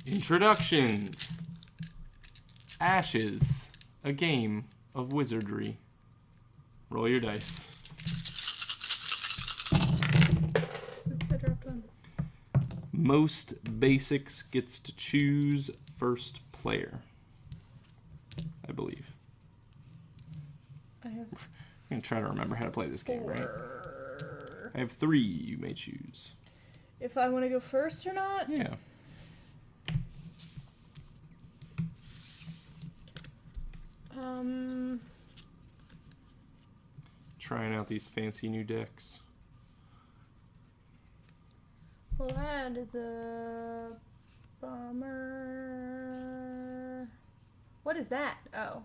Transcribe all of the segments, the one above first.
Introductions. Ashes. A game of wizardry. Roll your dice. Oops, I dropped one. Most basics gets to choose first player, I believe. I have I'm going to try to remember how to play this game, right? 4. I have 3 you may choose. If I want to go first or not? Yeah. Trying out these fancy new decks. Well, that is a bummer. What is that? Oh.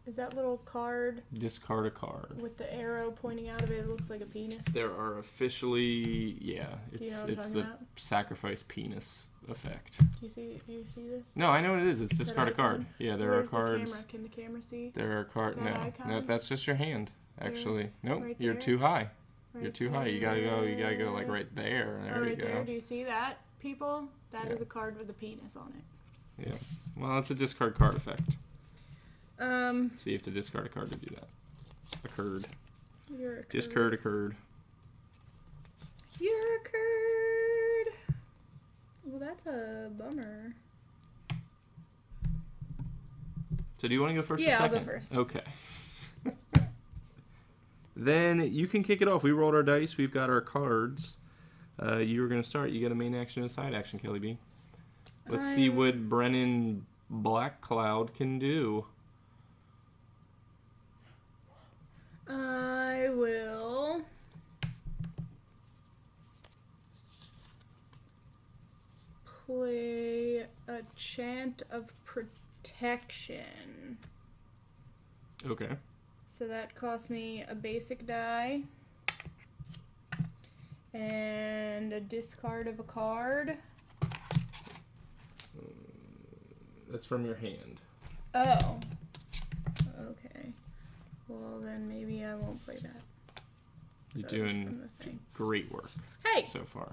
Is that little card Discard a card. with the arrow pointing out of it? It looks like a penis. There are officially, yeah, Do you know what I'm it's talking the about? sacrifice penis effect. Do you see this? No, I know what it is. It's That discard a card. icon? Yeah, there Where's are cards. The camera? Can the camera see? There are cards. That No, icon? that's just your hand. Actually, nope. Right You're there? too high. Right You're too high. You gotta go. You gotta go like right there. There Oh, you right go. there. Do you see that, people? That is Yeah. a card with a penis on it. Yeah. Well, it's a discard card effect. Um, So you have to discard a card to do that. Occurred. you're a curd. Discard occurred. You're a curd. Well, that's a bummer. So do you want to go first or Yeah, I'll second? go first. Okay. Then you can kick it off. We rolled our dice. We've got our cards. You were going to start. You got a main action and a side action, Kelly B. Let's see what Brennen Black Cloud can do. I will play a chant of protection. Okay. So that cost me a basic die and a discard of a card. That's from your hand. Oh. Okay. Well, then maybe I won't play that. You're That was from doing the thing. great work Hey! so far.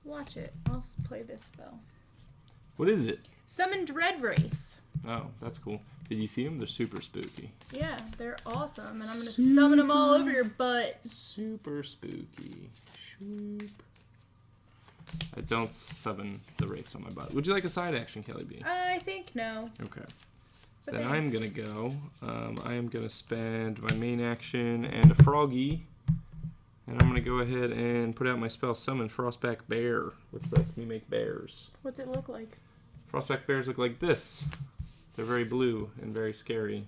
Watch it. I'll play this spell. What is it? Summon Dreadwraith. Oh, that's cool. Did you see them? They're super spooky. Yeah, they're awesome, and I'm gonna summon them all over your butt. Super spooky. Shoop. I don't summon the wraiths on my butt. Would you like a side action, Kelly B? I think no. Okay. But Then thanks. I'm going to go. I am going to spend my main action and a froggy. And I'm going to go ahead and put out my spell Summon Frostback Bear, which lets me make bears. What's it look like? Frostback bears look like this. They're very blue and very scary.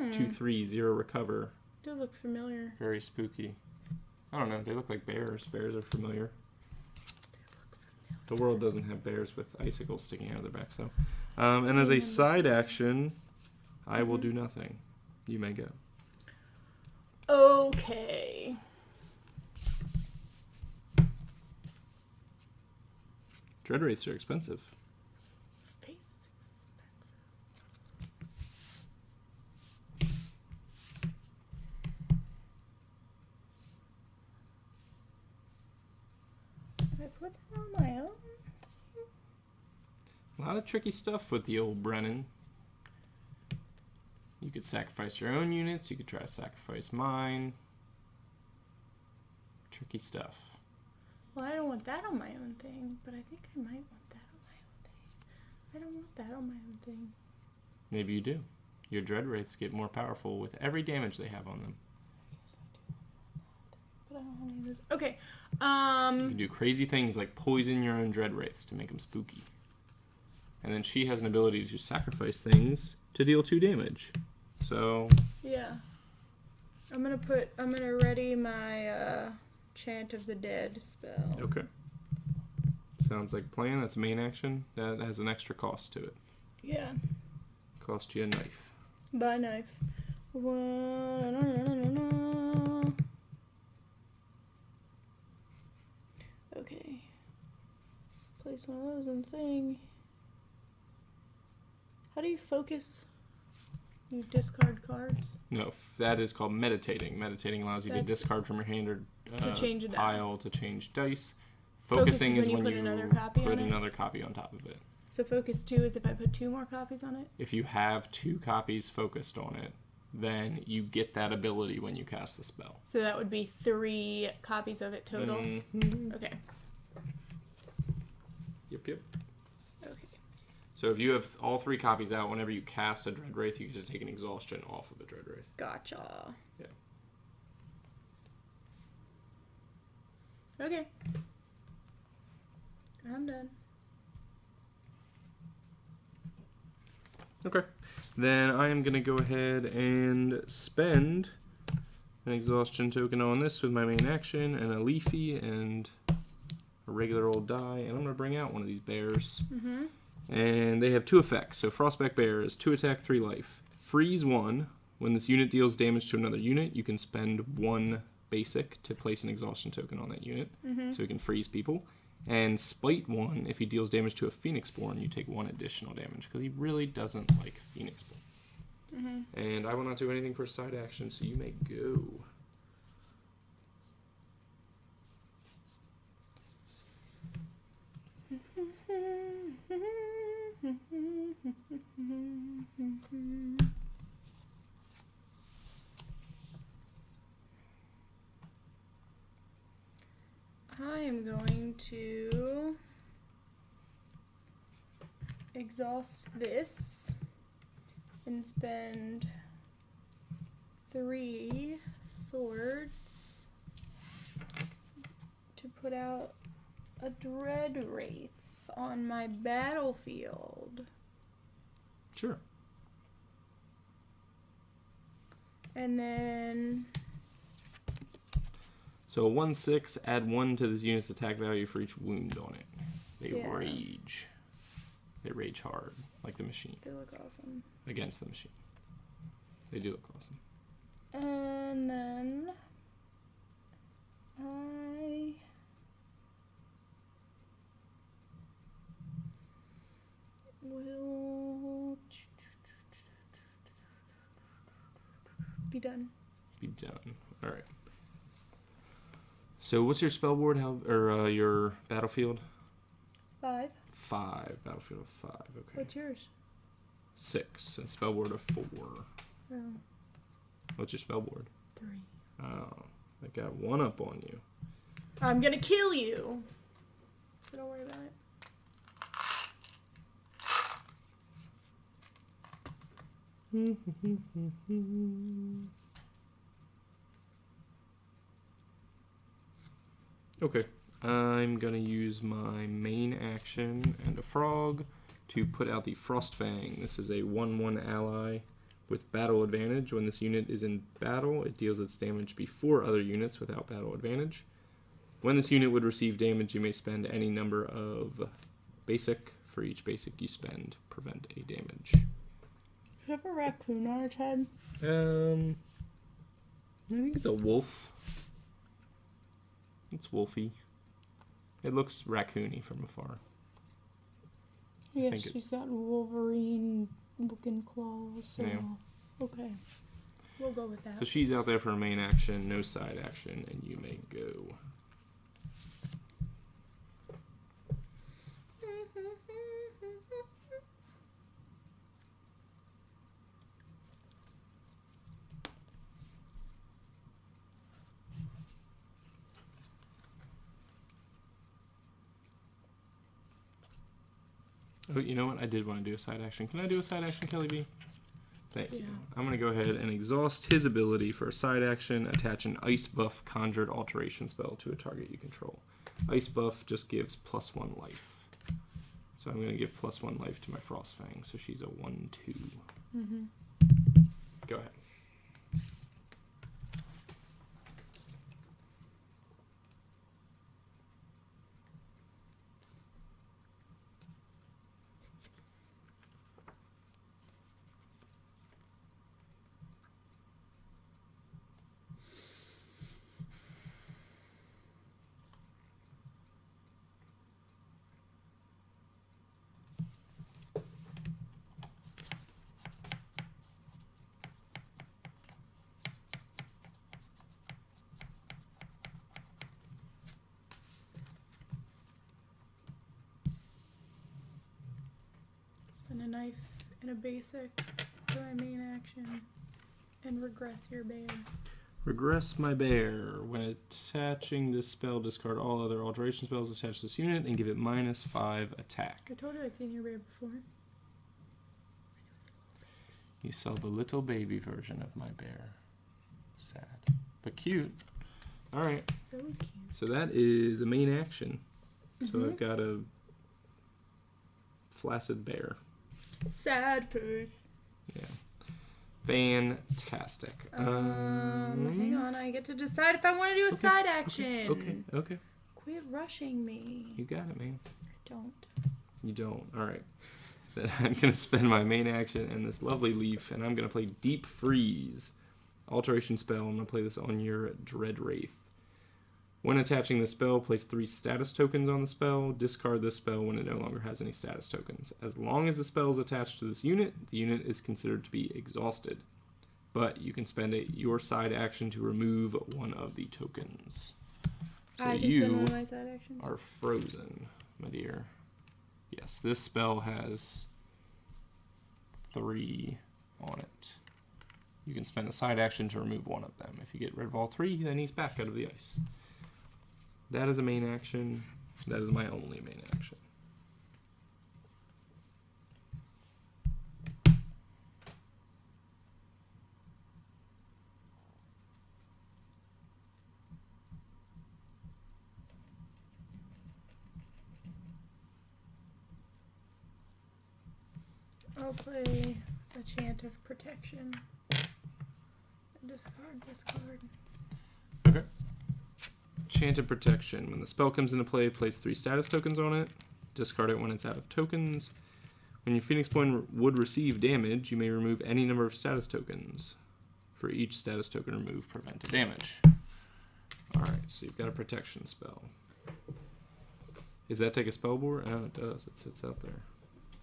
2/3 recover. Does look familiar. Very spooky. I don't know. They look like bears. Bears are familiar. The world doesn't have bears with icicles sticking out of their backs, though. And as a side action, I will do nothing. You may go. Okay. Dreadwraiths are expensive. Face is expensive. Did I put that on my own? A lot of tricky stuff with the old Brennen. You could sacrifice your own units. You could try to sacrifice mine. Tricky stuff. Well, I don't want that on my own thing, but I think I might want that on my own thing. I don't want that on my own thing. Maybe you do. Your Dreadwraiths get more powerful with every damage they have on them. I guess I do want that, but I don't want to use. Okay. You can do crazy things like poison your own Dreadwraiths to make them spooky. And then she has an ability to sacrifice things to deal 2 damage. So Yeah. I'm gonna ready my Chant of the Dead spell. okay. Sounds like a plan. That's main action. That has an extra cost to it. Yeah. Cost you a knife. Buy knife. Okay. Place one of those in the thing. How do you focus? You discard cards. No, that is called meditating. Meditating allows you to That's- discard from your hand or to change it pile to change dice. Focus Focusing is when you put another copy put on it? another copy on top of it. So focus 2 is if I put 2 more copies on it? If you have 2 copies focused on it, then you get that ability when you cast the spell. So that would be 3 copies of it total? Mm-hmm. Okay. Yep. Okay. So if you have all 3 copies out, whenever you cast a Dread Wraith, you get to take an exhaustion off of a Dread Wraith. Gotcha. Yeah. Okay. I'm done. Okay. Then I am going to go ahead and spend an exhaustion token on this with my main action and a leafy and a regular old die. And I'm going to bring out one of these bears. Mm-hmm. And they have 2 effects. So Frostback Bear is 2 attack, 3 life. Freeze 1. When this unit deals damage to another unit, you can spend 1 basic to place an exhaustion token on that unit. Mm-hmm. So he can freeze people. And Spite 1, if he deals damage to a Phoenixborn, you take 1 additional damage, because he really doesn't like Phoenixborn. Mm-hmm. And I will not do anything for side action, so you may go. I am going to exhaust this and spend 3 swords to put out a Dread Wraith on my battlefield. Sure. And then So a 1/6, add 1 to this unit's attack value for each wound on it. They Yeah. rage. They rage hard, like the machine. they look awesome. Against the machine. They do look awesome. And then I will be done. Be done. All right. So what's your spell board? Your battlefield? 5. 5. Battlefield of 5. Okay. What's yours? 6. And spell board of 4. Oh, What's your spell board? 3. Oh, I got 1 up on you. I'm gonna kill you. So don't worry about it. Okay. I'm going to use my main action and a frog to put out the Frostfang. This is a 1/1 ally with battle advantage. When this unit is in battle, it deals its damage before other units without battle advantage. When this unit would receive damage, you may spend any number of basic. For each basic you spend, prevent a damage. Does it have a raccoon on its head? I think it's a wolf. It's wolfy. It looks raccoony from afar. Yes, think she's got Wolverine-looking claws. So Yeah. okay, we'll go with that. So she's out there for a main action, no side action, and you may go. Oh, you know what? I did want to do a side action. Can I do a side action, Kelly B? Thank you. Yeah. I'm going to go ahead and exhaust his ability for a side action. Attach an Ice Buff Conjured Alteration spell to a target you control. Ice Buff just gives +1 life. So I'm going to give +1 life to my Frostfang. So she's a 1/2. Mm-hmm. Go ahead. and a knife and a basic for my main action. And regress your bear. Regress my bear. When attaching this spell, discard all other alteration spells attached to this unit and give it -5 attack. I told you I'd seen your bear before. You saw the little baby version of my bear. Sad. But cute. Alright. So cute. So that is a main action. So I've got a flaccid bear. Sad pose. Yeah. Fantastic. Hang on, I get to decide if I want to do a side action. Okay. Quit rushing me. You got it, man. I don't. You don't. Alright. Then I'm going to spend my main action and this lovely leaf, and I'm going to play Deep Freeze. Alteration spell. I'm going to play this on your Dread Wraith. When attaching the spell, place 3 status tokens on the spell. Discard this spell when it no longer has any status tokens. As long as the spell is attached to this unit, the unit is considered to be exhausted. But you can spend your side action to remove one of the tokens. So I can spend one of my side actions. are frozen, my dear. Yes, this spell has 3 on it. You can spend a side action to remove one of them. If you get rid of all 3, then he's back out of the ice. That is a main action. That is my only main action. I'll play a Chant of Protection. Discard. Okay. Chant of Protection. When the spell comes into play, place 3 status tokens on it. Discard it when it's out of tokens. When your Phoenixborn would receive damage, you may remove any number of status tokens. For each status token removed, prevent the damage. Alright, so you've got a protection spell. Does that take a spell board? Oh, it does. It sits out there.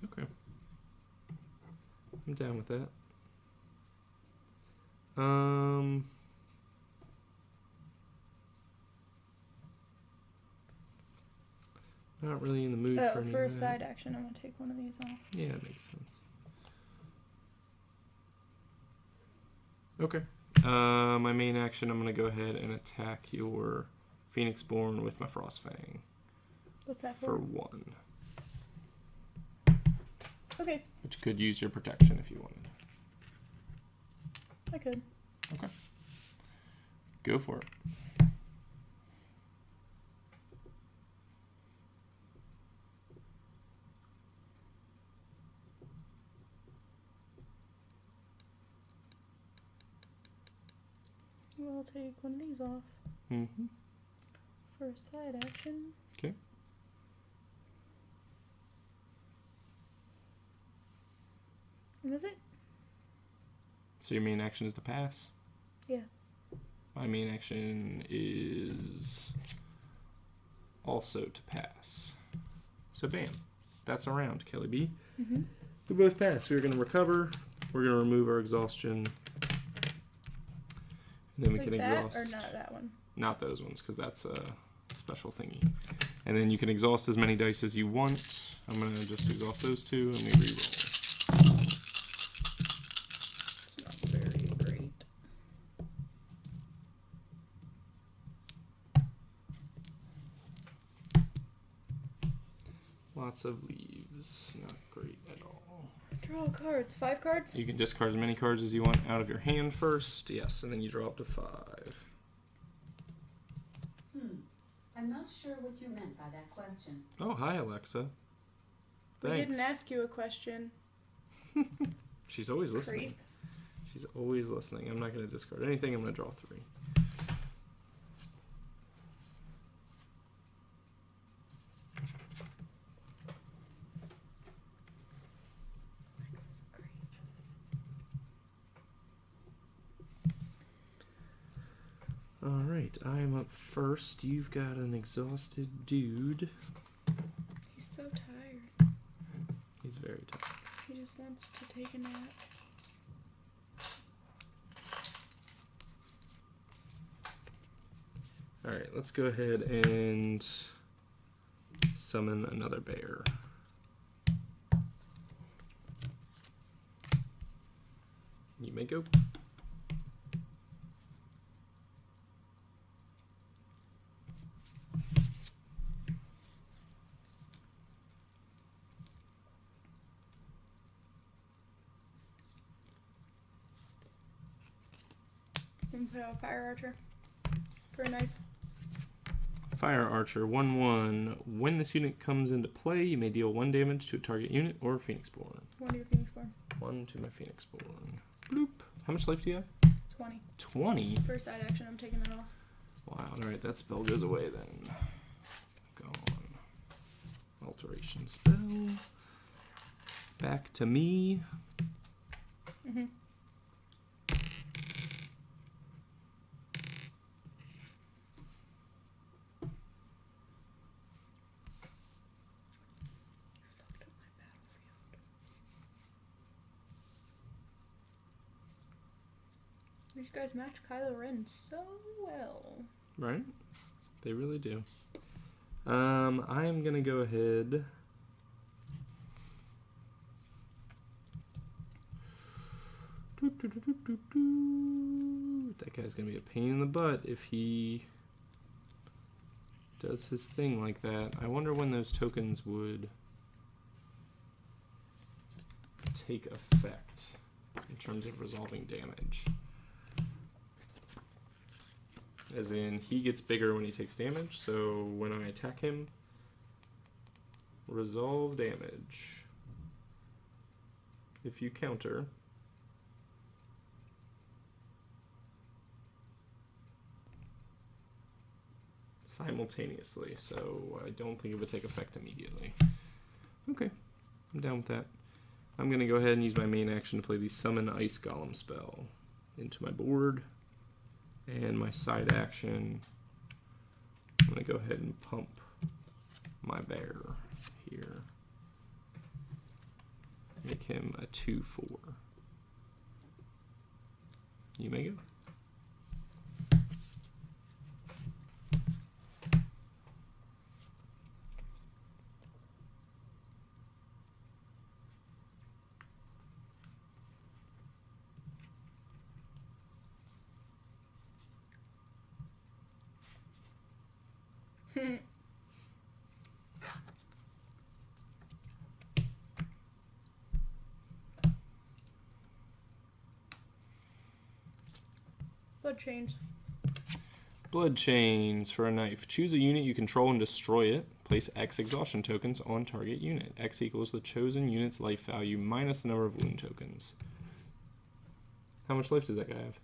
Okay. I'm down with that. Not really in the mood for any for a of that. side action, I'm going to take one of these off. Yeah, it makes sense. Okay. My main action, I'm going to go ahead and attack your Phoenixborn with my Frostfang. What's that For for? 1. Okay, Which could use your protection if you wanted. I could. Okay. Go for it. I'll take one of these off Mm-hmm. for a side action. Okay. And that's it. So your main action is to pass? Yeah. My main action is also to pass. So bam. That's a round, Kelly B. Mm-hmm. We both pass. We're going to recover. We're going to remove our exhaustion. And then we Like can that exhaust. or not that one? Not those ones, because that's a special thingy. And then you can exhaust as many dice as you want. I'm going to just exhaust those 2 and we reroll. It's not very great. Lots of leaves. Not great at all. Draw cards. 5 cards? You can discard as many cards as you want out of your hand first. Yes, and then you draw up to 5. I'm not sure what you meant by that question. Oh, hi, Alexa. We Thanks. didn't ask you a question. She's always listening. Creep. She's always listening. I'm not going to discard anything. I'm going to draw 3. Alright, I'm up first. You've got an exhausted dude. He's so tired. He's very tired. He just wants to take a nap. Alright, let's go ahead and summon another bear. may go. And put out a fire archer for a knife. Fire Archer 1/1. When this unit comes into play, you may deal 1 damage to a target unit or Phoenixborn. 1 to your Phoenixborn. 1 to my Phoenixborn. Bloop. How much life do you have? 20. 20? For side action, I'm taking that off. Wow, alright, that spell goes away then. Gone. Alteration spell. Back to me. Mm-hmm. These guys match Kylo Ren so well. Right? They really do. I am going to go ahead. That guy's going to be a pain in the butt if he does his thing like that. I wonder when those tokens would take effect in terms of resolving damage. As in, he gets bigger when he takes damage, so when I attack him, resolve damage. If you counter, simultaneously, so I don't think it would take effect immediately. Okay, I'm down with that. I'm going to go ahead and use my main action to play the Summon Ice Golem spell into my board. And my side action, I'm going to go ahead and pump my bear here. Make him a 2/4. You may go. Blood chains. Blood chains for a knife. Choose a unit you control and destroy it. Place X exhaustion tokens on target unit. X equals the chosen unit's life value minus the number of wound tokens. How much life does that guy have?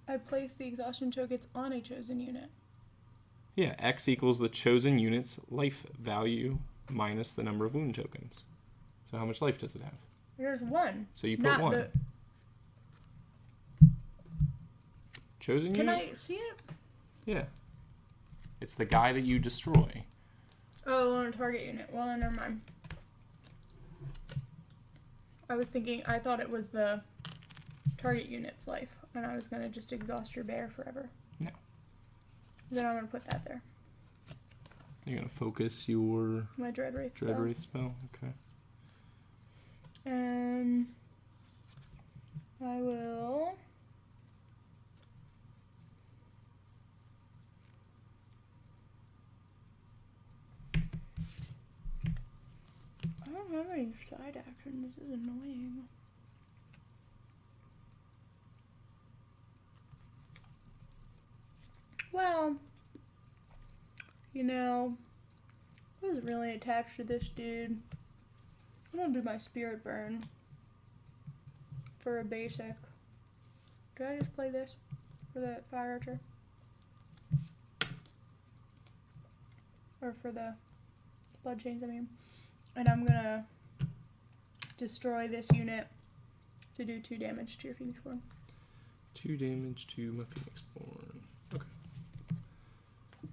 I place the exhaustion tokens on a chosen unit. Yeah, X equals the chosen unit's life value minus the number of wound tokens. So how much life does it have? There's 1. So you put Not 1. the... Chosen Can unit? I see it? Yeah. It's the guy that you destroy. Oh, on a target unit. Well, then never mind. I thought it was the target unit's life, and I was going to just exhaust your bear forever. No. Then I'm going to put that there. You're going to focus your My Dread Wraith spell. Dread Wraith spell? Okay. And I will... I don't have any side action. This is annoying. Well, you know, I wasn't really attached to this dude. I'm gonna do my Spirit Burn for a basic. Did I just play this for the Fire Archer? Or for the Blood Chains, I mean. And I'm gonna destroy this unit to do 2 damage to your Phoenixborn. 2 damage to my Phoenixborn. Okay.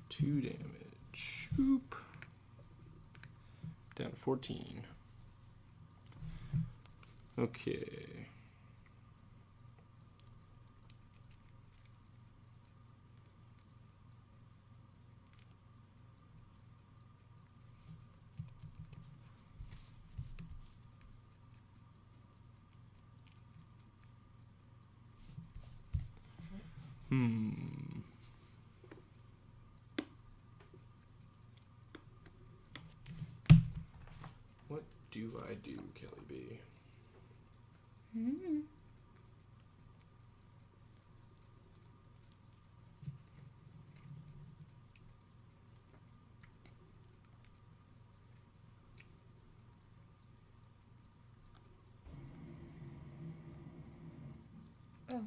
2 damage. Oop. Down to 14. Okay. What do I do, Kelly B? Oh.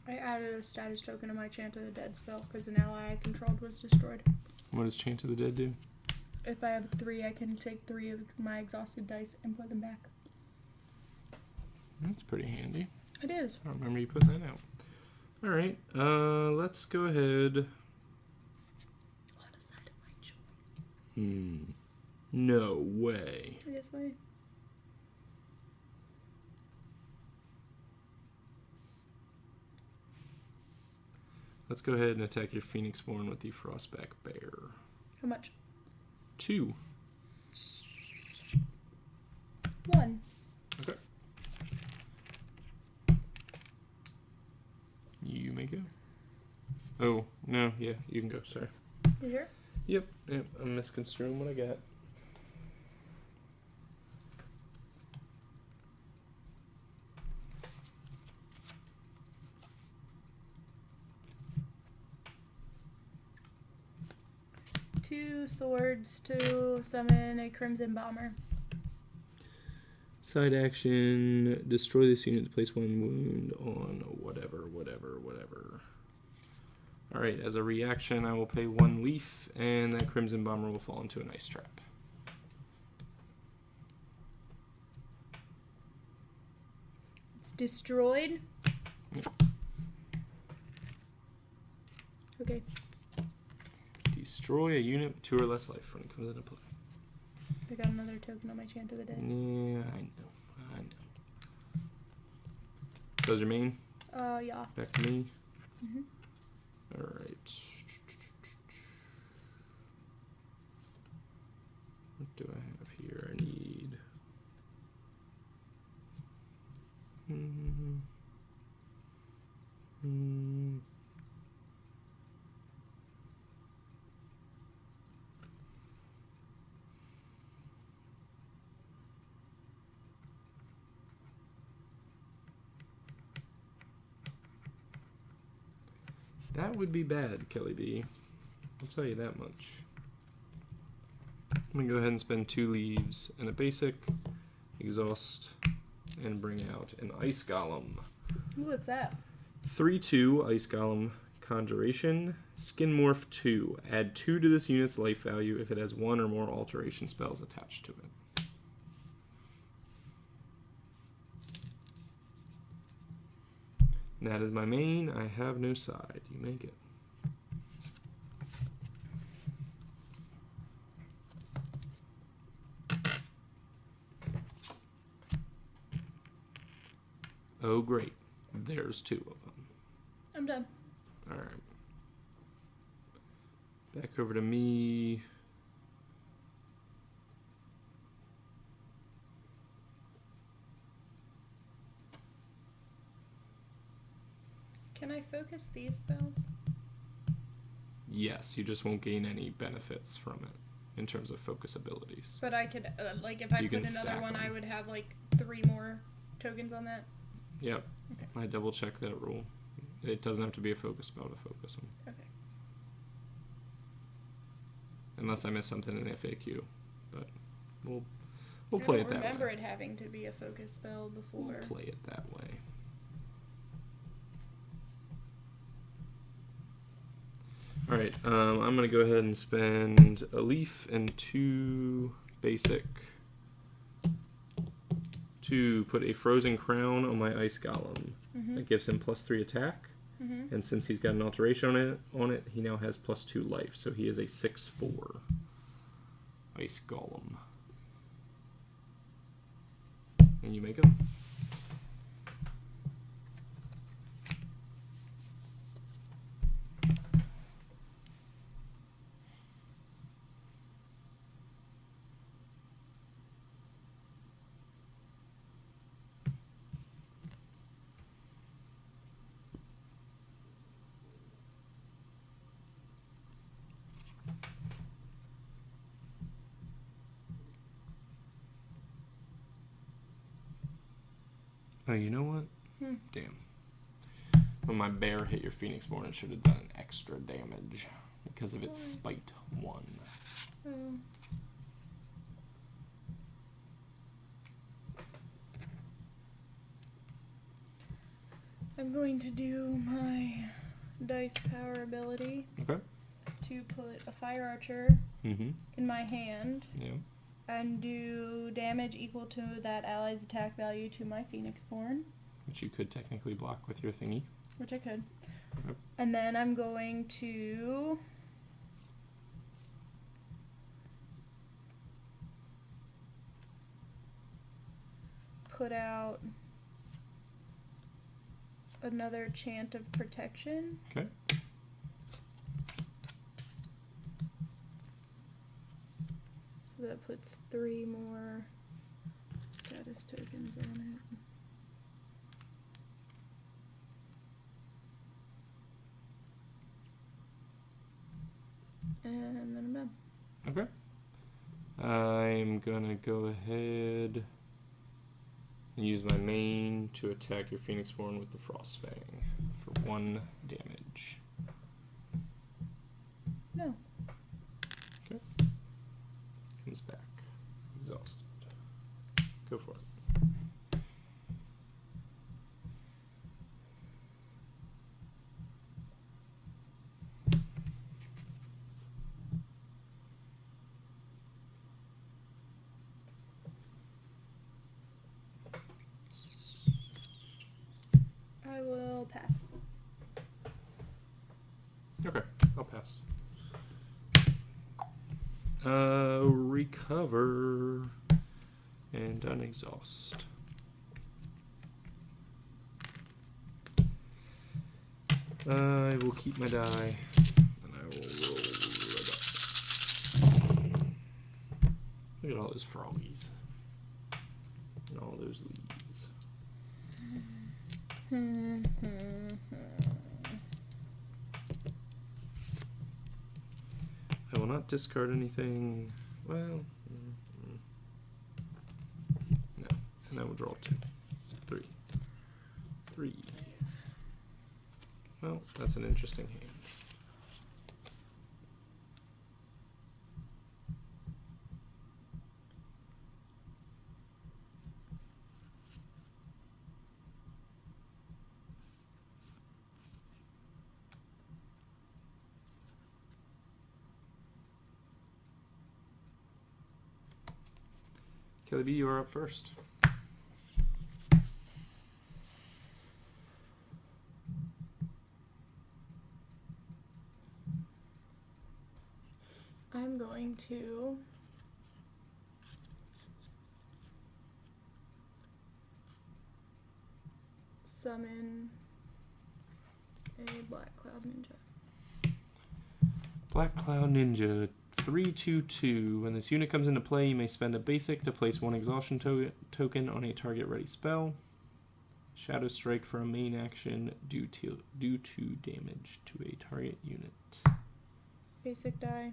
I added a status token to my Chant of the Dead spell because an ally I controlled was destroyed. What does Chant of the Dead do? If I have 3, I can take 3 of my exhausted dice and put them back. That's pretty handy. It is. I don't remember you putting that out. All right, let's go ahead. What is that of my choice? No way. Yes, way. Let's go ahead and attack your Phoenixborn with the Frostback Bear. How much? 2. 1. Okay. You may go. Oh, no, yeah, you can go, sorry. You sure? Yep, I'm misconstruing what I got. Two swords to summon a Crimson Bomber. Side action, destroy this unit to place 1 wound on whatever. Alright, as a reaction, I will pay 1 leaf, and that Crimson Bomber will fall into an ice trap. It's destroyed. Yep. Okay. Destroy a unit with 2 or less life when it comes into play. I got another token on my Chant of the Dead. Yeah, I know. Those your main? Yeah. Back to me. Mhm. Alright. What do I have here? I need... That would be bad, Kelly B. I'll tell you that much. I'm going to go ahead and spend 2 leaves and a basic, exhaust, and bring out an Ice Golem. Ooh, what's that? 3/2 Ice Golem Conjuration. Skin Morph 2. Add 2 to this unit's life value if it has 1 or more alteration spells attached to it. That is my main. I have no side. You make it. Oh, great. There's 2 of them. I'm done. All right. Back over to me. Can I focus these spells? Yes, you just won't gain any benefits from it in terms of focus abilities. But I could, like, if I You put can another stack one, them. I would have, like, 3 more tokens on that. Yep. Okay. I double checked that rule. It doesn't have to be a focus spell to focus them. Okay. Unless I missed something in FAQ. But we'll I play don't it that remember way. it having to be a focus spell before. We'll play it that way. Alright, I'm going to go ahead and spend a leaf and 2 basic to put a Frozen Crown on my Ice Golem. That gives him +3 attack, and since he's got an alteration on it, he now has +2 life, so he is a 6/4 Ice Golem. And you make him. Oh, you know what? Hmm. Damn. When my bear hit your Phoenixborn, it should have done extra damage because of its spite 1. Oh. I'm going to do my dice power ability Okay. to put a fire archer Mm-hmm. in my hand Yeah. and do damage equal to that ally's attack value to my Phoenixborn, Which you could technically block with your thingy. which I could. Yep. And then I'm going to put out another chant of protection. Okay. So that puts 3 more status tokens on it. And then I'm done. Okay. I'm gonna go ahead and use my main to attack your Phoenixborn with the Frostfang for 1 damage. No. Okay. Comes back. Exhausted. Go for it. I will pass. Okay, I'll pass. Recover and unexhaust. I will keep my die and I will roll it up. Look at all those froggies and all those leaves. I will not discard anything. Well, no. And I will draw 2. 3. 3. Well, that's an interesting hand. Kelly B, you are up first. I'm going to summon a Black Cloud Ninja. Black Cloud Ninja, 3/2/2. When this unit comes into play, you may spend a basic to place 1 exhaustion token on a target ready spell. Shadow Strike for a main action, do 2 damage to a target unit. Basic die.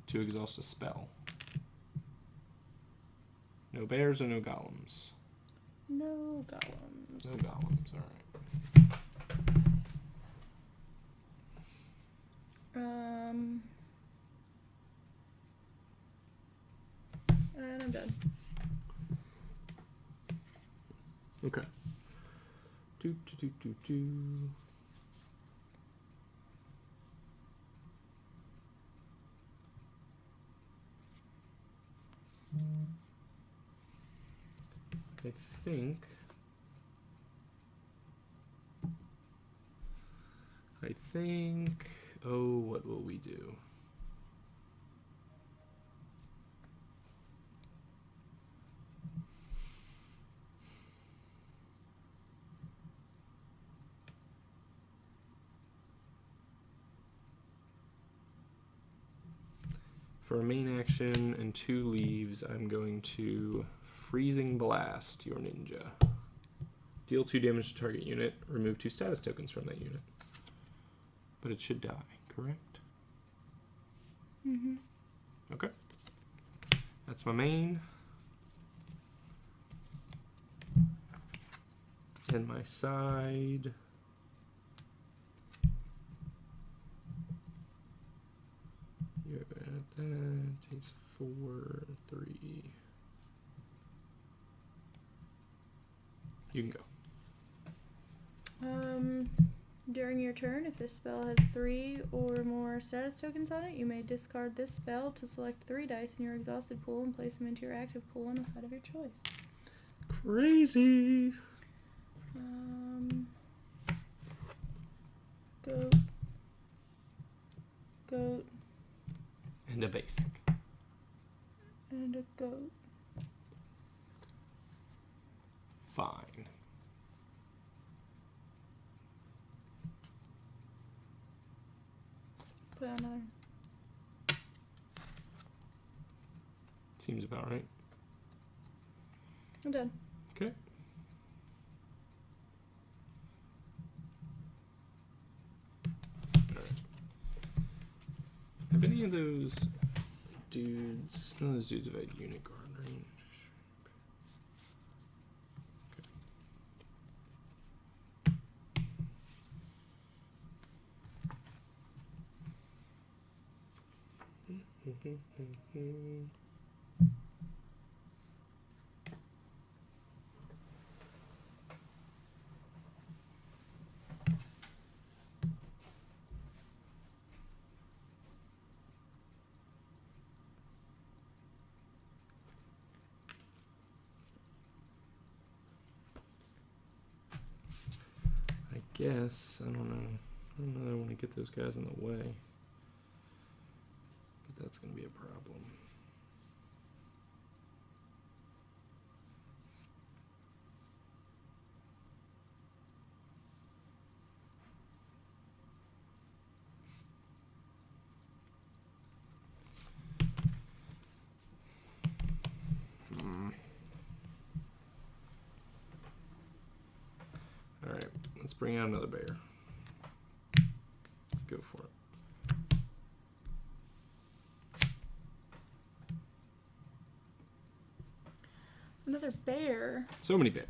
To exhaust a spell. No bears or no golems? No golems. No golems, alright. And I'm done. Okay. Do. I think. Oh, what will we do? For a main action and 2 leaves, I'm going to Freezing Blast your ninja. Deal 2 damage to target unit. Remove 2 status tokens from that unit. But it should die, correct? Mm-hmm. Okay. That's my main. And my side. You're at that. He's 4, 3. You can go. During your turn, if this spell has 3 or more status tokens on it, you may discard this spell to select 3 dice in your exhausted pool and place them into your active pool on the side of your choice. Crazy. Goat. Goat. And a basic. And a goat. Fine. Put out another. Seems about right. I'm done. Okay. Alright. Have any of those dudes... None of those dudes have had unit guard range. Okay. I guess, I don't know. I don't know, I want to get those guys in the way. But that's going to be a problem. Alright, let's bring out another bear. Go for it. Another bear. So many bears.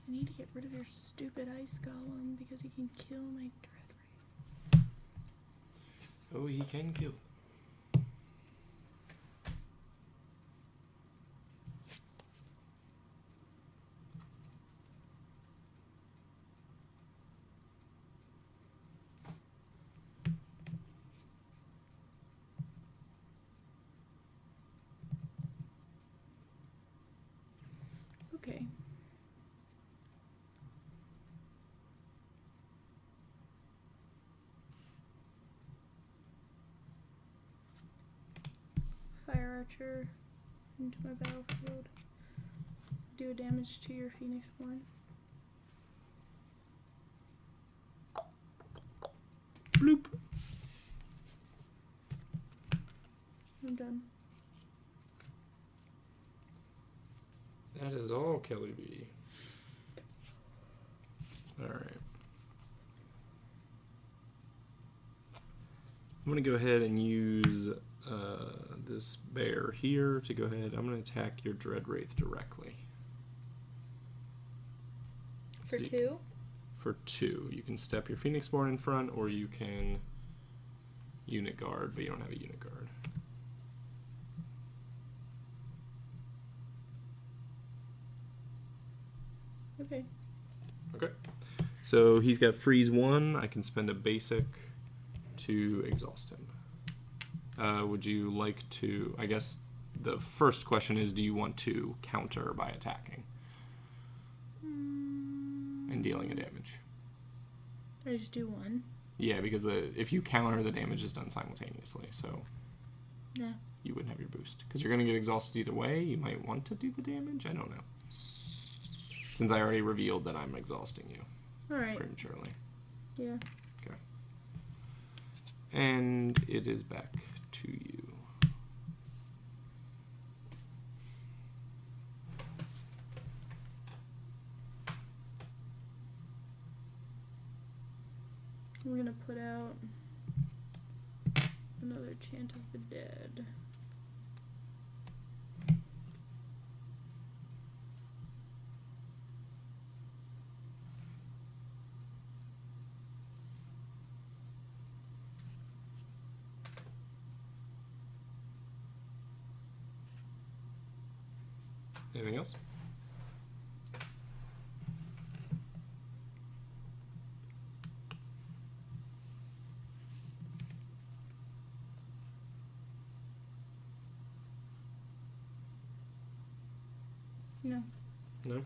I need to get rid of your stupid ice golem because he can kill my dread ray. Oh, he can kill. Okay. Fire archer into my battlefield. Do damage to your Phoenixborn. Bloop. I'm done. That is all, Kelly B. Alright. I'm going to go ahead and use this bear here to go ahead. I'm going to attack your Dread Wraith directly. For So 2? For 2. You can step your Phoenixborn in front, or you can unit guard, but you don't have a unit guard. Okay. Okay. So he's got freeze 1. I can spend a basic to exhaust him. Would you like to... I guess the first question is, do you want to counter by attacking and dealing a damage? I just do 1. Yeah, because if you counter, the damage is done simultaneously, so Yeah. you wouldn't have your boost. Because you're going to get exhausted either way. You might want to do the damage. I don't know. Since I already revealed that I'm exhausting you Alright. prematurely. Yeah. Okay. And it is back to you. I'm gonna put out Another Chant of the Dead. Anything else? No. No?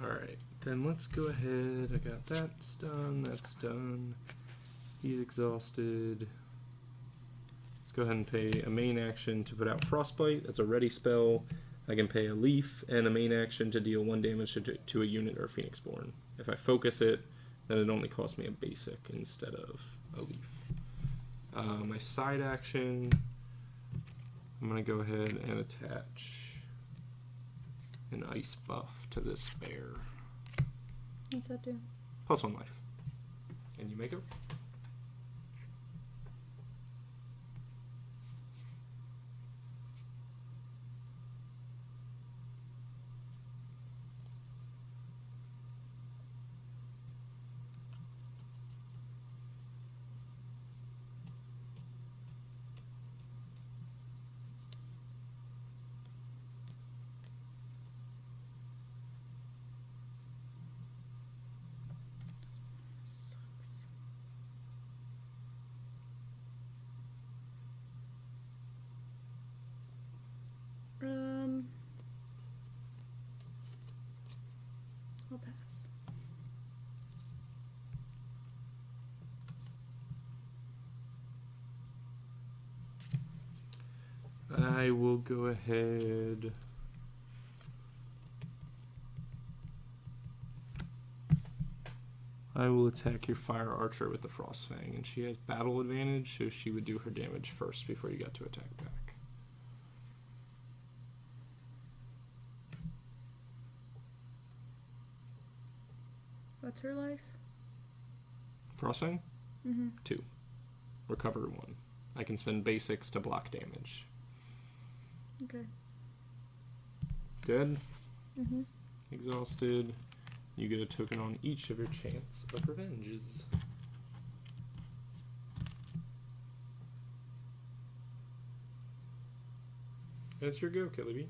Alright, then let's go ahead. I got that's done, that's done. He's exhausted. Let's go ahead and pay a main action to put out Frostbite. That's a ready spell. I can pay a leaf and a main action to deal 1 damage to a unit or Phoenixborn. If I focus it, then it only costs me a basic instead of a leaf. My side action, I'm going to go ahead and attach an ice buff to this bear. What's that do? +1 life. And you may go. I'll pass. I will go ahead. I will attack your fire archer with the Frost Fang, and she has battle advantage, so she would do her damage first before you got to attack back. What's her life? Frost Fang? Mm-hmm. 2. Recover 1. I can spend basics to block damage. Okay. Dead. Mm-hmm. Exhausted. You get a token on each of your chants of revenges. That's your go, Kelly B.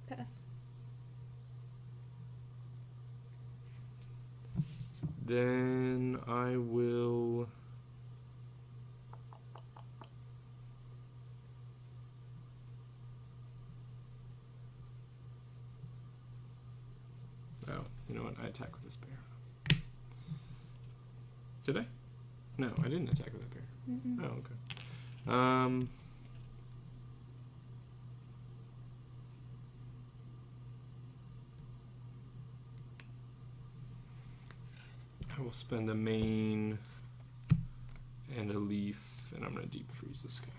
Pass. Then I will... Oh, you know what? I attack with this bear. Did I? No, I didn't attack with that bear. Mm-mm. Oh, okay. I will spend a main and a leaf, and I'm going to deep freeze this guy.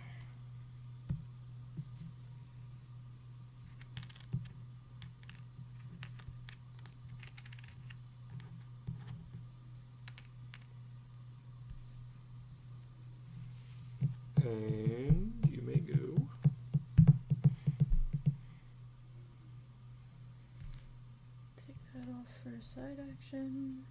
And you may go. Take that off for a side action.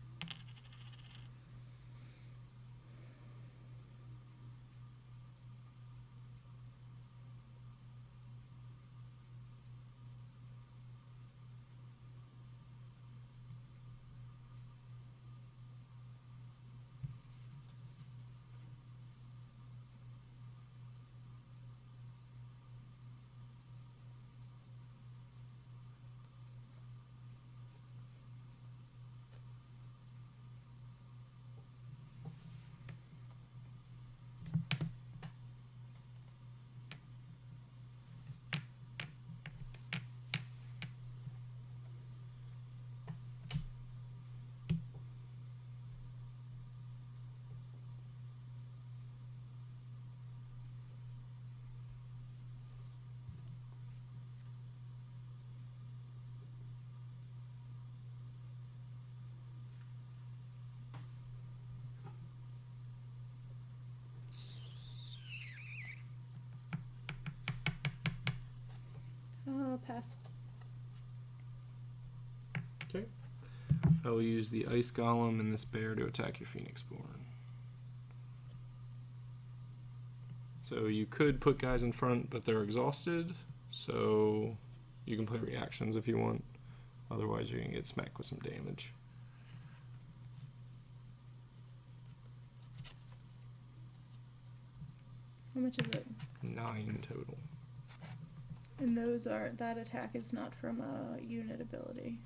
Pass. Okay. I will use the Ice Golem and this bear to attack your Phoenixborn. So you could put guys in front, but they're exhausted. So you can play reactions if you want. Otherwise, you're going to get smacked with some damage. How much is it? 9 total. And that attack is not from a unit ability.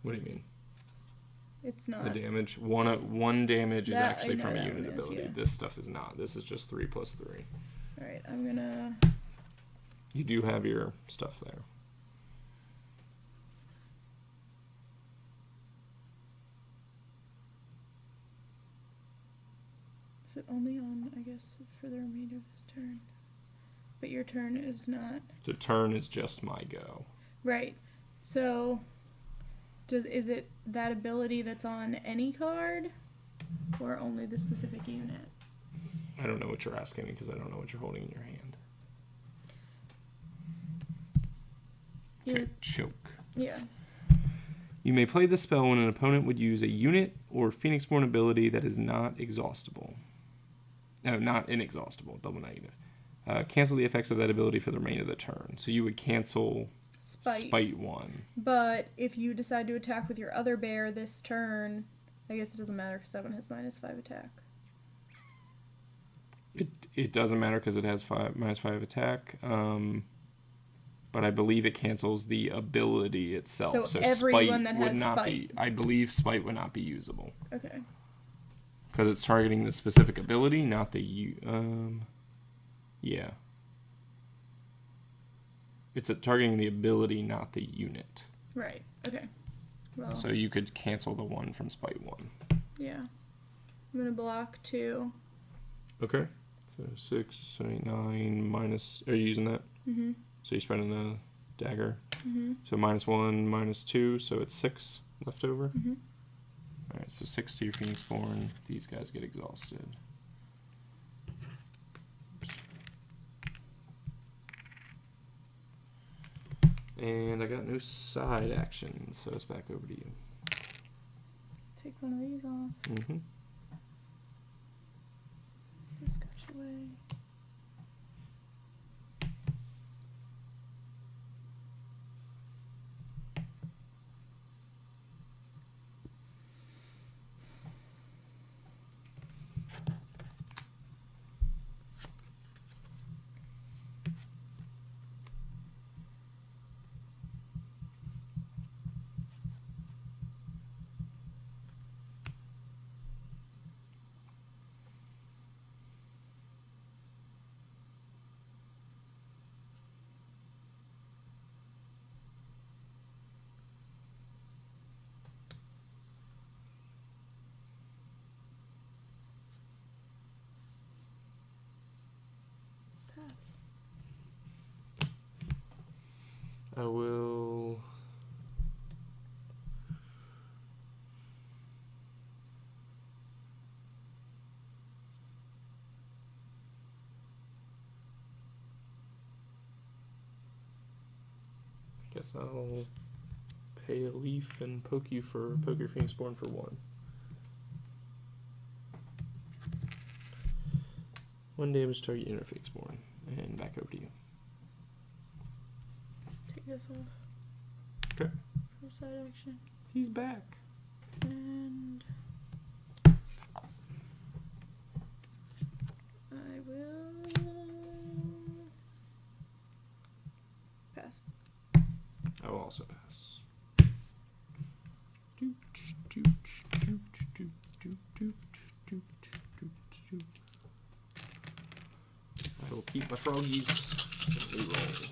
What do you mean? It's not. The damage? One damage is That- actually I know from a that unit one is, ability. yeah. This stuff is not. This is just 3 + 3. Alright, I'm gonna... You do have your stuff there. Is it only on, I guess, for the remainder of his turn? But your turn is not... The turn is just my go. Right. So, is it that ability that's on any card? Or only the specific unit? I don't know what you're asking me because I don't know what you're holding in your hand. Okay, Yeah. choke. Yeah. You may play this spell when an opponent would use a unit or Phoenixborn ability that is not exhaustible. No, not inexhaustible, double negative. Cancel the effects of that ability for the remainder of the turn. So you would cancel Spite 1. But if you decide to attack with your other bear this turn, I guess it doesn't matter because that one has -5 attack. It doesn't matter because it has -5 attack. But I believe it cancels the ability itself. So everyone that would has not Spite. be. I believe Spite would not be usable Okay. because it's targeting the specific ability, not the yeah. It's targeting the ability, not the unit. Right. Okay. Well, So you could cancel the 1 from Spite 1. yeah. I'm going to block 2. Okay. So 6, 7, 8, 9 minus. Are you using that? Mm-hmm. So you're spending the dagger. Mm-hmm. So -1, -2, so it's 6 left over. Mm-hmm. Alright, so 6 to your Phoenixborn. These guys get exhausted. And I got no side action, so it's back over to you. Take one of these off. Mm-hmm. This goes away. Pass. I will. I guess I'll pay a leaf and poke your Phoenixborn for 1. 1 damage to target unit Phoenixborn. And back over to you. Take this off. Okay. For side action. He's back. And I will pass. I will also pass. I will keep my froggies and reroll.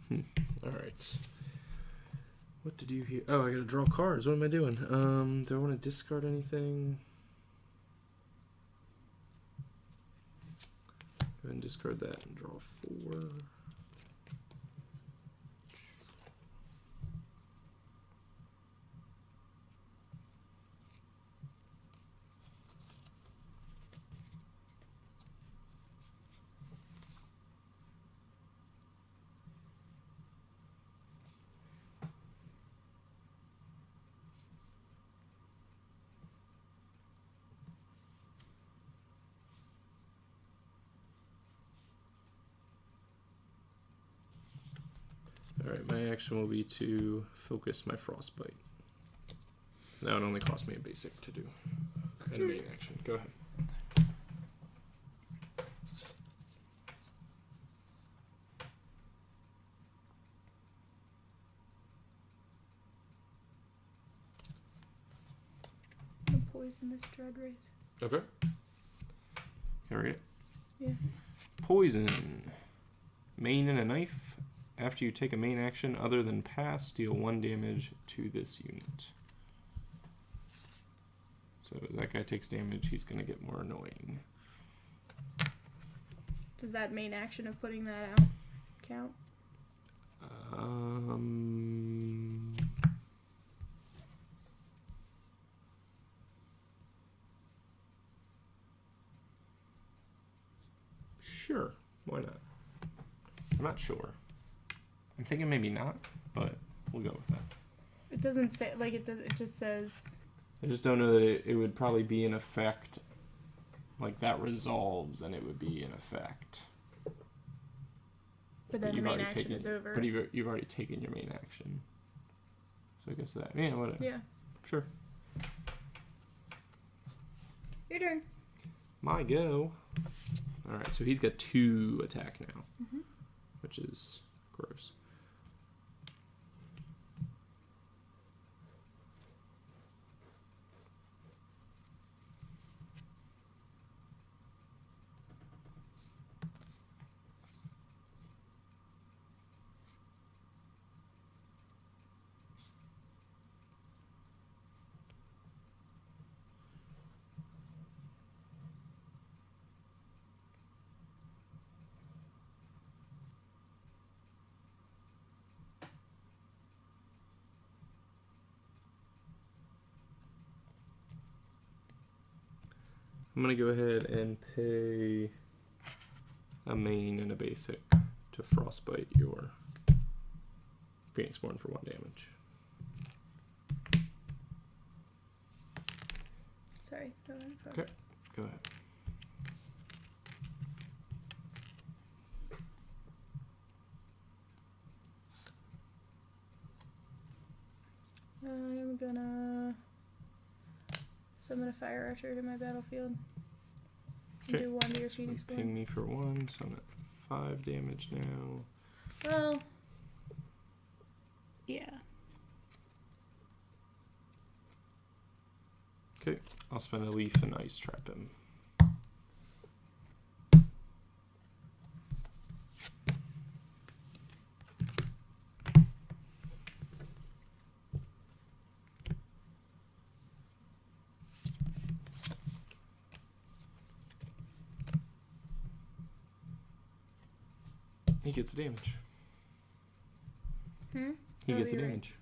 All right. What to do here? Oh, I gotta draw cards. What am I doing? Do I want to discard anything? Go ahead and discard that and draw 4. Alright, my action will be to focus my frostbite. That would only cost me a basic to do. And a main action. Go ahead. I'm poisonous dread wraith. Okay. Can I read it? Yeah. Poison. Main and a knife. After you take a main action other than pass, deal 1 damage to this unit. So as that guy takes damage, he's going to get more annoying. Does that main action of putting that out count? Sure. Why not? I'm not sure. I'm thinking maybe not, but we'll go with that. It doesn't say, like, it does. It just says. I just don't know that it would probably be in effect. Like that resolves, and it would be in effect. But then the main action is over. But you've already taken your main action. So I guess that, yeah, whatever. Yeah. Sure. Your turn. My go. All right, so he's got 2 attack now, which is gross. I'm going to go ahead and pay a main and a basic to frostbite your Phoenixborn for 1 damage. Sorry. Okay, go ahead. I'm gonna summon a fire archer to my battlefield. Okay. Do 1 to your So Phoenixborn. ping me for 1, so I'm at 5 damage now. Well, yeah. Okay, I'll spend a leaf and ice trap him. He gets a damage. He gets a you're right. damage.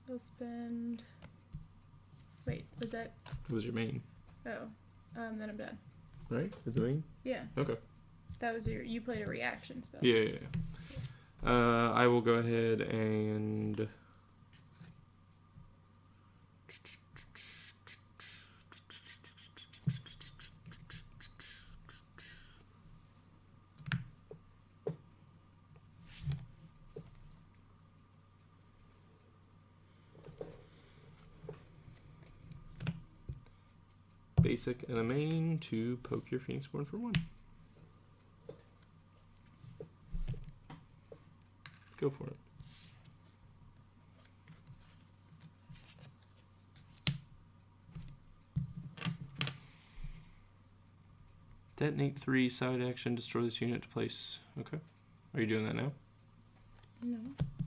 I'll spend. Wait, was that? What was your main? Oh, then I'm done. Right? It's a main? Yeah, Okay. that was your. You played a reaction spell. Yeah. I will go ahead and basic and a main to poke your Phoenixborn for 1. Go for it. Detonate 3, side action, destroy this unit to place. Okay. Are you doing that now? No,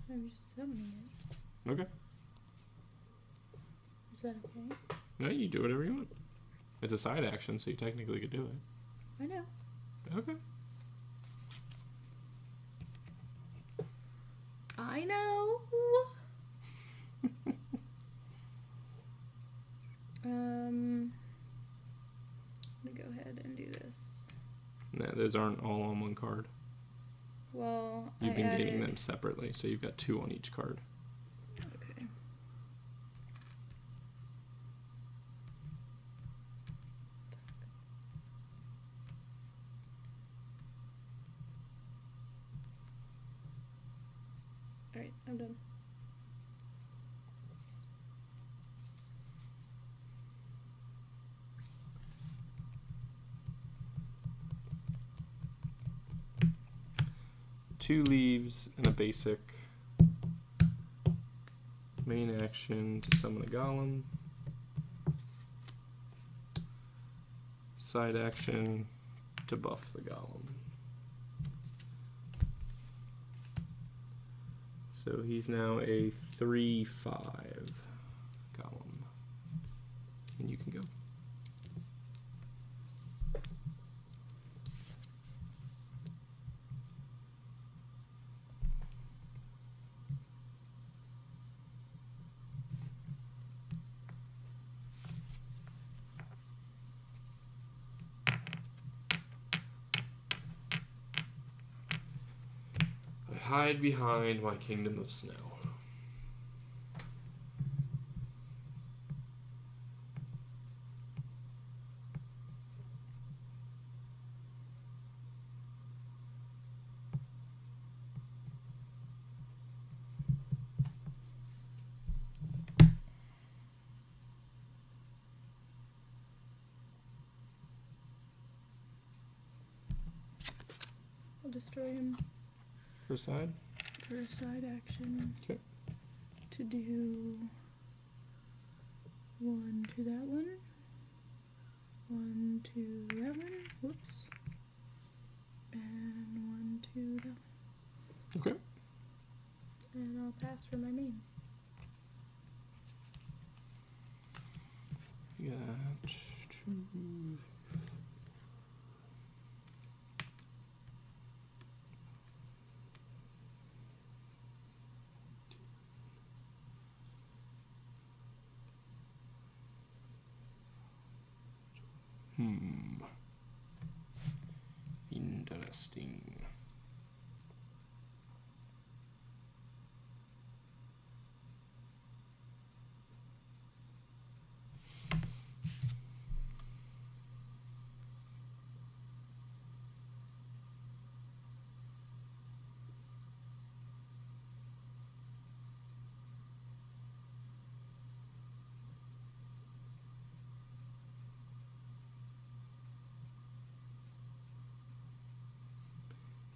I'm just summoning it. Okay. Is that okay? No, you do whatever you want. It's a side action, so you technically could do it. I know. Okay. I know. Let me go ahead and do this. No, those aren't all on one card. Well, You've I been added... getting them separately, so you've got 2 on each card. Okay. Alright, I'm done. Two leaves and a basic. Main action to summon a golem. Side action to buff the golem. So he's now a 3/5 golem. And you can go. Hide behind my kingdom of snow. I'll destroy him For side? for a side action. Okay. To do 1 to that one. 1 to that one. Whoops. And 1 to that one. Okay. And I'll pass for my main. You got 2. Interesting.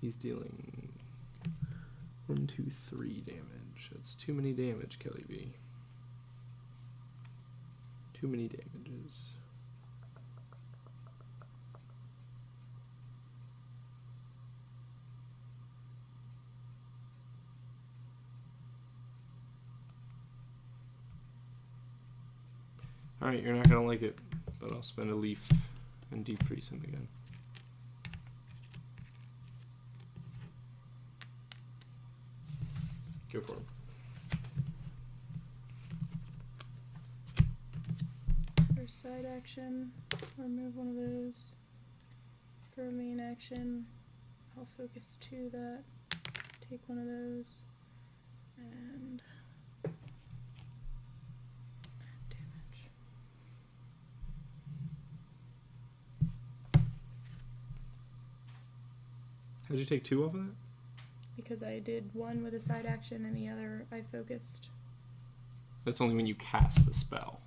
He's dealing 1, 2, 3 damage. That's too many damage, Kelly B. Too many damages. Alright, you're not gonna like it, but I'll spend a leaf and deep freeze him again. Go for him. For side action, remove one of those. For main action, I'll focus 2 that. Take one of those. And add damage. How'd you take 2 off of that? Because I did one with a side action and the other I focused. That's only when you cast the spell.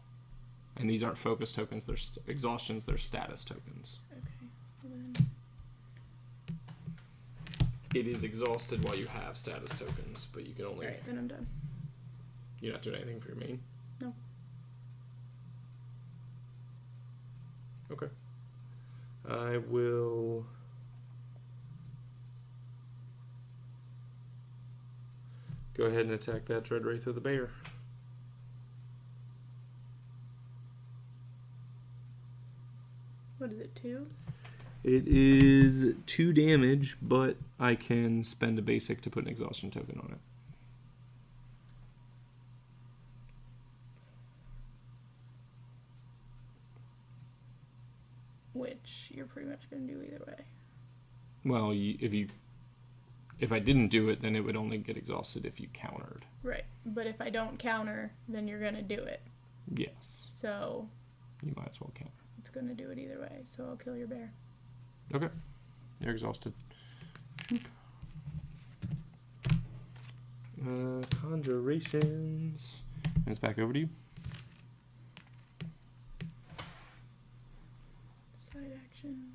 And these aren't focus tokens, they're exhaustions, they're status tokens. Okay. Well then. It is exhausted while you have status tokens, but you can only... Alright, then I'm done. You're not doing anything for your main? No. Okay. I will... go ahead and attack that Dread Wraith with a bear. What is it, 2? It is 2 damage, but I can spend a basic to put an exhaustion token on it. Which you're pretty much going to do either way. Well, if I didn't do it, then it would only get exhausted if you countered. Right. But if I don't counter, then you're going to do it. Yes. So You might as well counter. it's going to do it either way. So I'll kill your bear. Okay. You're exhausted. Conjurations. And it's back over to you. Side action.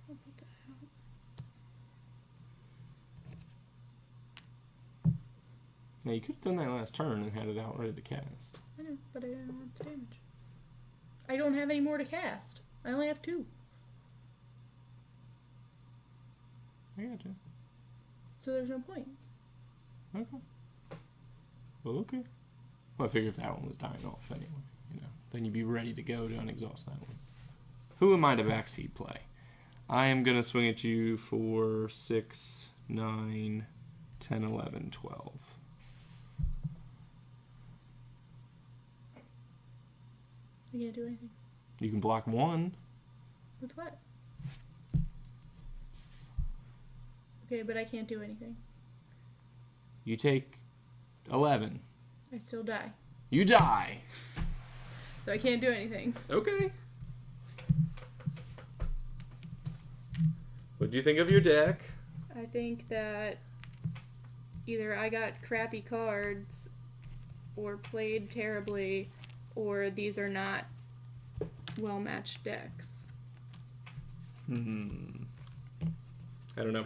I'll put that out. Now, you could have done that last turn and had it out ready to cast. I know, but I didn't want the damage. I don't have any more to cast. I only have 2. I gotcha. So there's no point. Okay. Well, okay. Well, I figured if that one was dying off anyway, then you'd be ready to go to unexhaust that one. Who am I to backseat play? I am going to swing at you for 6, 9, 10, 11, 12. I can't do anything. You can block 1. With what? Okay, but I can't do anything. You take 11. I still die. You die. So I can't do anything. Okay. What do you think of your deck? I think that either I got crappy cards or played terribly, or these are not well-matched decks. I don't know.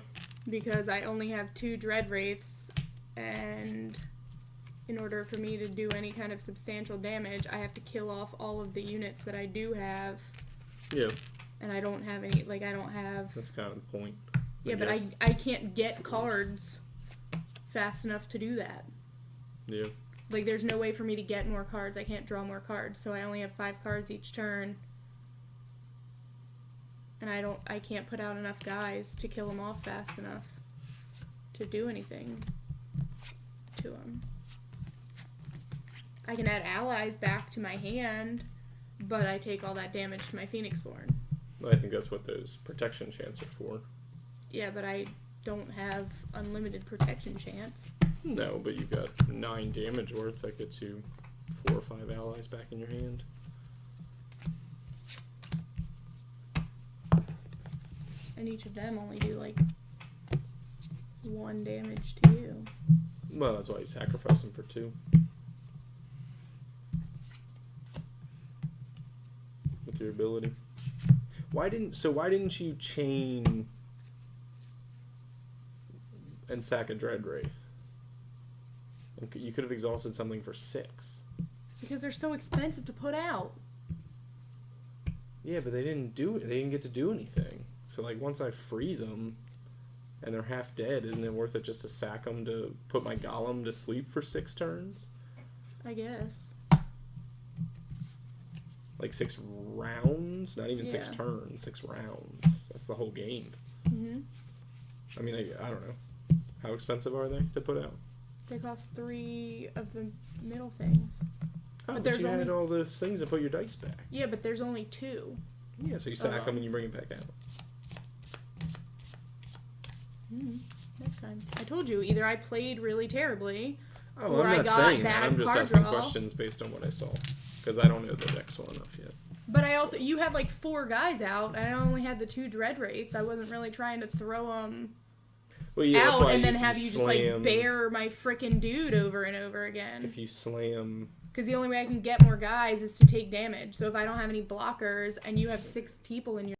Because I only have 2 Dread Wraiths, and in order for me to do any kind of substantial damage, I have to kill off all of the units that I do have. Yeah. And I don't have any, I don't have... That's kind of the point. Yeah, but I can't get cards fast enough to do that. Yeah. There's no way for me to get more cards. I can't draw more cards, so I only have 5 cards each turn. And I can't put out enough guys to kill them off fast enough to do anything to them. I can add allies back to my hand, but I take all that damage to my Phoenixborn. I think that's what those protection chants are for. Yeah, but I don't have unlimited protection chance. No, but you've got 9 damage worth. That gets you 4 or 5 allies back in your hand. And each of them only do 1 damage to you. Well, that's why you sacrifice them for 2. With your ability. Why didn't you chain and sack a Dread Wraith? You could have exhausted something for 6. Because they're so expensive to put out. Yeah, but they didn't do it. They didn't get to do anything. So, once I freeze them and they're half dead, isn't it worth it just to sack them to put my golem to sleep for 6 turns? I guess. 6 rounds? Not even 6 Yeah. turns. 6 rounds. That's the whole game. Mm-hmm. I mean, I don't know. How expensive are they to put out? They cost 3 of the middle things. Oh, but there's you had only- all those things to put your dice back. Yeah, but there's only 2. Yeah, so you sack them and you bring it back out. Next time. I told you, either I played really terribly, Oh, or I'm I not got saying that. bad I'm just card asking draw. questions based on what I saw. Because I don't know the decks well enough yet. But I also, you had 4 guys out, and I only had the 2 Dread Wraiths. I wasn't really trying to throw them Well, yeah, that's out why and then if have you slam, just bear my frickin' dude over and over again. If you slam Because the only way I can get more guys is to take damage. So if I don't have any blockers and you have 6 people in your